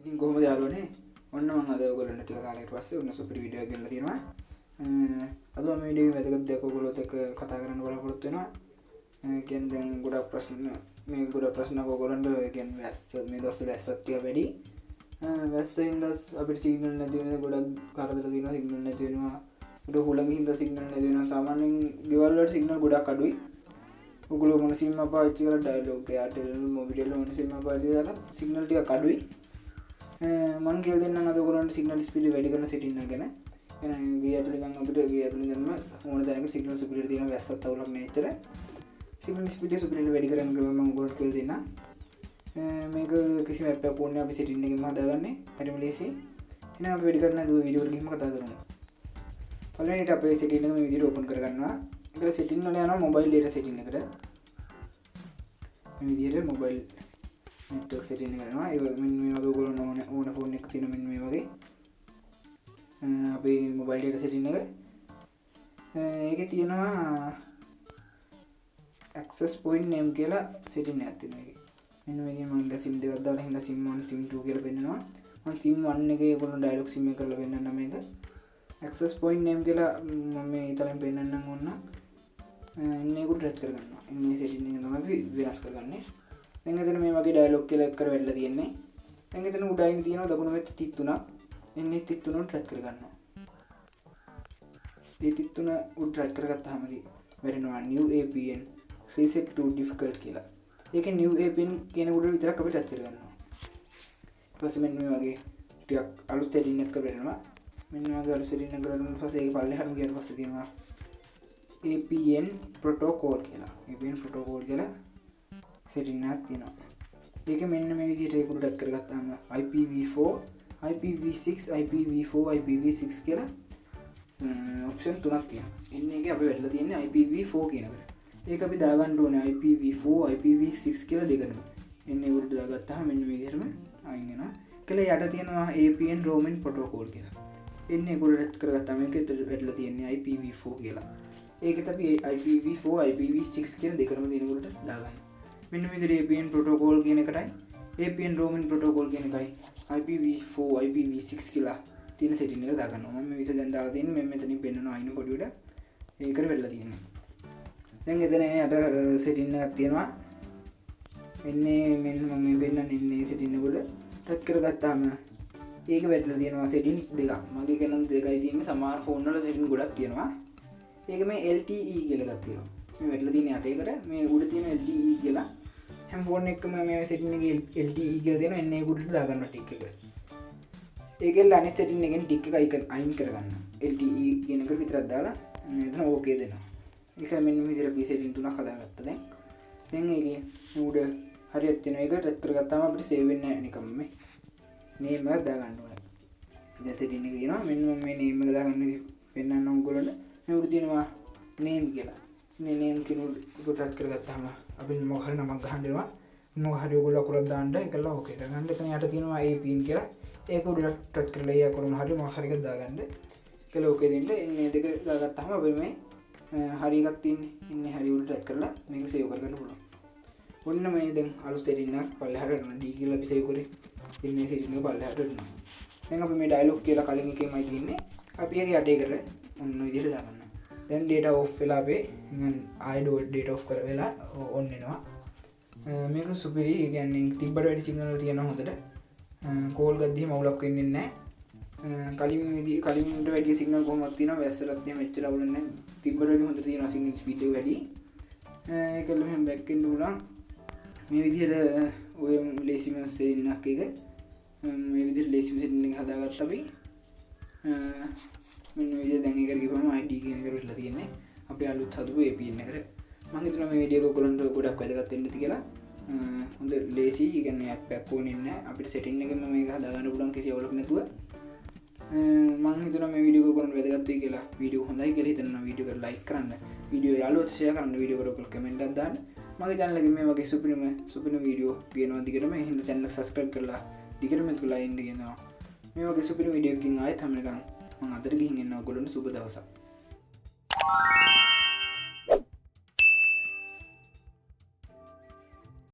ඉතින් කොහොමද යාළුවනේ? ඔන්න මම අද ඔයගොල්ලන්ට ටික කාලයකට පස්සේ ඔන්න සුපිරි වීඩියෝ එකක් ගෙනලා තියෙනවා. අද මම වීඩියෝ එකේ වැදගත් දෙයක් ඔයගොල්ලොත් එක්ක කතා කරන්න බලාපොරොත්තු වෙනවා. කියන්නේ දැන් ගොඩක් ප්‍රශ්න ඔයගොල්ලන්ට කියන්නේ වැස්ස මේ දවස්වල වැස්සක් ටික වැඩි. වැස්සෙන් අපිට සිග්නල් නැති වෙන ගොඩක් කරදර තියෙනවා. සිග්නල් නැති වෙනවා. උඩ හුලඟ හින්දා සිග්නල් නැති වෙනවා. සාමාන්‍යයෙන් ගෙවල් වල සිග්නල් ගොඩක් අඩුයි. ඔයගොල්ලෝ මොන සිම් එක පාවිච්චි කරලා ඩයලොග් එයාටෙල් මොබිටෙල් මොන සිම් එක පාවිච්චි කරලා සිග්නල් ටිකක් අඩුයි. මම කියලා දෙන්නම් අද ඔයගොල්ලන්ට සිග්නල් ස්පීඩ් වැඩි කරන සෙටින් එක ගැන. එහෙනම් ගේ ඇතුලේ නම් අපිට ගේ ඇතුලේ දැන්ම ඕන දැනක සිග්නල් ස්පීඩ් තියෙන වැස්සක් අවුලක් නැහැ ඇත්තට. සිග්නල් ස්පීඩ් වැඩි කරන්න මම ඔයගොල්ලන්ට කියලා දෙන්නම්. මේක කිසිම ඇප් එකක් ඕනේ අපි සෙටින් එකකින්ම හදාගන්නේ. හරිම ලේසියි. එහෙනම් අපි වැඩි කරන්න දුව වීඩියෝ එකට ගිහින් කතා කරමු. පළවෙනිට අපේ සෙටින් එක මේ විදිහට ඕපන් කරගන්නවා. ඒක සෙටින් වල යනවා මොබයිල් data සෙටින් එකට. මේ විදිහට මොබයිල් network setting එක කරනවා. ඒ මෙන්න මේ වගේ ඔයගොල්ලෝ ඕන ෆෝන් එකක තියෙන මෙන්න මේ වගේ අපේ මොබයිල් data setting එක. ඒකේ තියෙනවා access point name කියලා setting එකක් තියෙනවා ඒකේ. මෙන්න මේකේ මම ඉඳලා sim දෙකක් දාලා හින්දා sim 1 sim 2 කියලා පෙන්නනවා. මම sim 1 එකේ ඔයගොල්ලෝ dialog sim එක කරලා පෙන්නන්න මේක. access point name කියලා මම මේ ඊතලෙන් පෙන්නන්නම් ඕන්න. ඉන්නේ උඩ රෙඩ් කරගන්නවා. ඉන්නේ setting එක තමයි අපි වෙනස් කරගන්නේ. දැන් එතන මේ වගේ ඩයලොග් කියලා එක්ක වෙලා තියෙන්නේ. දැන් එතන උඩයින් තියෙනවා දකුණු පැත්තේ 33. එන්නේ 33 ට්‍රැක් කරගන්නවා. මේ 33 උඩ track කරගත්තාම වෙරෙනවා new APN reset to difficult කියලා. ඒකේ new APN කියන උඩ විතරක් අපි ටච් කරගන්නවා. ඊට පස්සේ මෙන්න මේ වගේ ටිකක් අලුත් setting එකක් කරනවා. මෙන්න මේ වගේ අලුත් setting එකක් කරලා ඊට පස්සේ ඒක පල්ලෙහාටම ගියාට පස්සේ තියෙනවා APN protocol කියලා. APN protocol කියලා setting එකක් තියෙනවා. ඒක මෙන්න මේ විදිහට ඒක උඩට කරගත්තාම IPv4, IPv6, IPv4, IPv6 කියලා ඔප්ෂන් තුනක් තියෙනවා. ඉන්නේ ඒකේ අපි වැටලා තියෙන්නේ IPv4 කියන එකට. ඒක අපි දාගන්න ඕනේ IPv4, IPv6 කියලා දෙකම. එන්නේ උඩට දාගත්තාම මෙන්න මේ විදිහටම අයින් වෙනවා. කියලා යට තියෙනවා APN roaming protocol කියලා. එන්නේ ඒක උඩට කරගත්තාම මේකෙත් වැටලා තියෙන්නේ IPv4 කියලා. ඒකත් අපි IPv4, IPv6 කියන දෙකම දින උඩට දාගන්න. මෙන්න මේ විදිහට APN protocol කියන එකටයි APN roaming protocol කියන එකයි IPv4 IPv6 කියලා තියෙන setting එක දාගන්නවා. මම මේ විදිහට දැන් දාලා තියෙන්නේ මෙන්න මෙතනින් පෙන්නනවා අයින පොඩි උඩ ඒකට වෙලා තියෙනවා. දැන් එතන යට setting එකක් තියෙනවා. එන්නේ මෙන්න මම මේ වෙන්නන්නේ ඉන්නේ setting එක උඩ ටච් කරගත්තාම ඒක වැටලා තියෙනවා setting දෙකක්. මගේ කනම් දෙකයි තියෙන්නේ. සමහර ෆෝන් වල setting ගොඩක් තියෙනවා. ඒක මේ LTE කියලා එකක් තියෙනවා. මේ වැටලා තියෙන යටේකට මේ උඩ තියෙන LTE කියලා හැම ෆෝන් එකකම මේ setting එකේ LTE කියලා දෙනවා. එන්නේ ඒක උඩට දාගන්න ටික් එක. ඒකෙල්ල අනිත් setting එකෙන් ටික් එක අයින් කරගන්න. LTE කියන එක විතරක් දාලා මෙතන ඕකේ දෙනවා. ඒක මෙන්න මේ විදිහට අපි setting තුනක් හදාගත්තා දැන්. දැන් ඒකේ උඩ හරියට තියෙනවා. ඒක ටච් කරගත්තාම අපිට save වෙන්නේ නැහැ නිකම්ම මේ name එක දාගන්න ඕනේ. දැන් setting එක තියෙනවා. මෙන්න මම මේ name එක දාගන්න පෙන්නන්න ඕගොල්ලන්ට. මේ උඩ තියෙනවා name කියලා. මේ name කියන උඩ ටච් කරගත්තාම අපිට මොකක් හරි නමක් ගහන්න වෙනවා. මොකක් හරි ඔයගොල්ලෝ අකුරක් දාන්න ඒකලා ඕකේ කරගන්න. එතන යට තියෙනවා APN කියලා. ඒක උඩට ටච් කරලා ඒ අකුරම හරි මොකක් හරි එකක් දාගන්න. ඒකලා ඕකේ දෙන්න. එන්නේ දෙක දාගත්තාම අපි මේ හරි එකක් තියෙන්නේ. ඉන්නේ හරි උඩට ටච් කරලා මේක සේව් කරගන්න පුළුවන්. ඔන්න මේ දැන් අලුත් setting එකක් පල්ලෙහාට යනවා. D කියලා අපි සේව් කරේ. ඉන්නේ setting එක පල්ලෙහාට යනවා. දැන් අපි මේ dialog කියලා කලින් එකේමයි තියෙන්නේ. අපි ඒක යටේ කරලා ඔන්න විදිහට දාගන්න. දැන් data off වෙලා අපේ ආයෙ data off කර වෙලා on වෙනවා. මේක සුපිරි. ඒ කියන්නේ තිබ්බට වැඩි සිග්නල් තියෙනවා හොඳට. කෝල් ගද්දිම අවුලක් වෙන්නේ නැහැ. කලින්ට වැඩි සිග්නල් කොහොමද තියෙනවා. වැස්සලත් එහෙම එච්චර අවුල නැහැ. තිබ්බට වැඩි හොඳට තියෙනවා සිග්නල් ස්පීඩ් එක වැඩි. ඒකල මෙහෙම බෑක් වෙන්න පුළුවන්. මේ විදිහට ඔය ලේසිම setting එකක් එක මේ විදිහට ලේසිම setting එක හදාගත්තා අපි. මෙන්න මේ විදිහට දැන් ඒකට ගිහම ID කියන එකට වෙලා තියෙන්නේ. අපි අලුත් හදපු APN එකට. මම හිතනවා මේ වීඩියෝ එක ඔයගොල්ලන්ට ගොඩක් වැදගත් වෙන්න ඇති කියලා. හොඳ ලේසි. ඒ කියන්නේ ඇප් එකක් ඕනේ නැහැ. අපිට setting එකෙන්ම මේක හදාගන්න පුළුවන් කිසි අවුලක් නැතුව. මම හිතනවා මේ වීඩියෝ එක ඔයගොල්ලන්ට වැදගත් වෙයි කියලා. වීඩියෝ හොඳයි කියලා හිතනවා. වීඩියෝ එක like කරන්න. වීඩියෝ යාළුවෝට share කරන්න. වීඩියෝ එකට ඔයගොල්ලෝ comment එකක් දාන්න. මගේ channel එකේ මේ වගේ සුපිරිම වීඩියෝ ගේනවා දිගටම. එහෙනම් channel එක subscribe කරලා දිගටම තුලා ඉන්න කියනවා. මේ වගේ සුපිරිම වීඩියෝ එකකින් ආයෙත් හැම එකක් මම අදට ගිහින් එනවා. ඔයගොල්ලන්ට සුබ දවසක්.